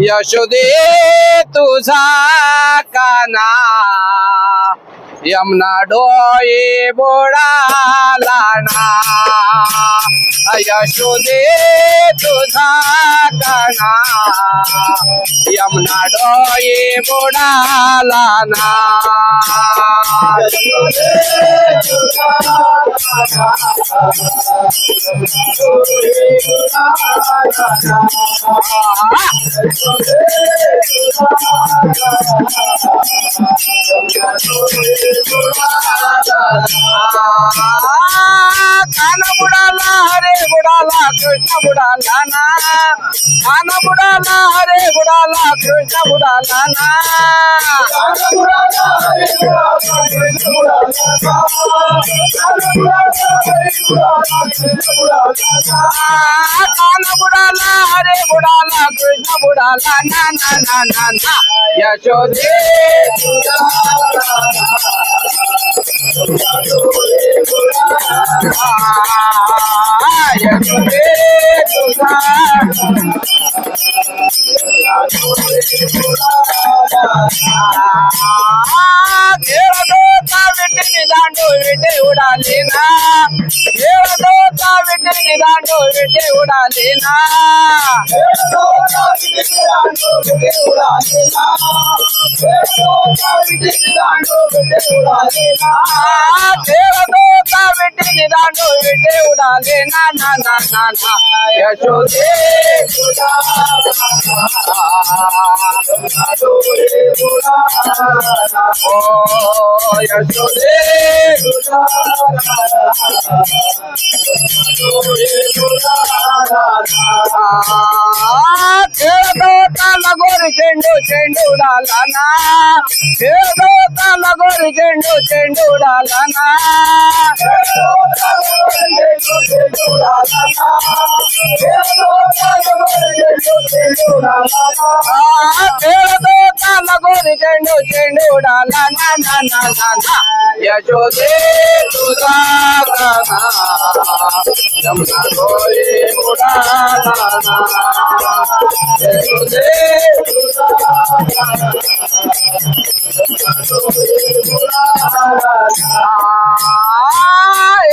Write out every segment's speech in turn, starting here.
यशोदे तुझा काना यमुना डोळे बुडाला ना यशोदे तुझा काना यमुना डोळे बुडाला ना काना बुडाला हरे बुडाला कृष्ण बुडाला ना काना बुडाला हरे बुडाला कृष्ण बुडाला ना काना बुडाला हरे बुडाला कृष्ण बुडाला ना ना ना ना ना यशोदे यशोदे खेळदोता विठ्ठली दांडू विटे उडाले ना खेळदोता विठ्ठली दांडू विटे उडाले ना खेळदोता विठ्ठली दांडू विटे उडाले ना खेळदोता विठ्ठली दांडू विटे उडाले ना खेळदोता विठ्ठली दांडू विटे उडाले ना ना ना ना ना यशोदे तुझा यशोदे खेळदोता लगोरी चेंडू चेंडू उडाला ना खेळदोता लगोरी चेंडू चेंडू उडाला ना खेळदोता लगोरी चेंडू चेंडू उडाला ना ना ना ना ना यशोदे तुझा काना यमुना डोळे बुडाला ना यशोदे तुझा काना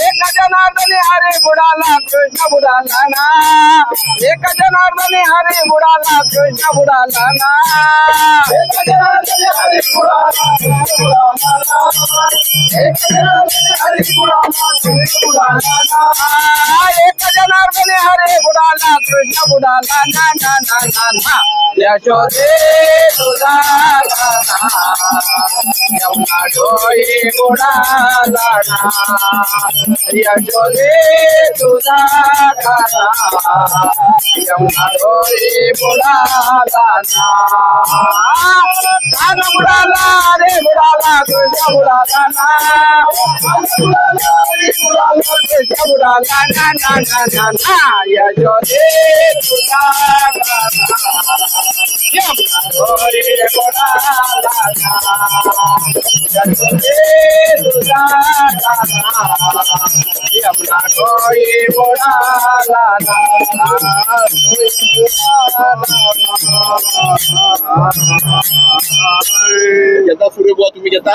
एक जनार्दनी हरे बुडाला कृष्ण बुडाला ना एक जनार्दनी हरे बुडाला कृष्ण बुडाला ना एक जनार्दनी हरे बुडाला कृष्ण बुडाला ना एक जनार्दनी हरे बुडाला कृष्ण बुडाला ना एक जनार्दनी हरे बुडाला कृष्ण बुडाला ना ना ना ना ना यशोदे तुझा काना यमुना डोळे बुडाला ना यशोदे तुझा काना यमुना डोळे बुडाला ना काना बुडाला रे बुडाला कृष्ण बुडाला ना कृष्ण बुडाला ना ना ना ना ना यशोदे तुझा काना यमुना डोळे बुडाला ना यशोदे तुझा काना यमुना डोळे बुडाला ना घेता सूर्य बुवा तुम्ही घेता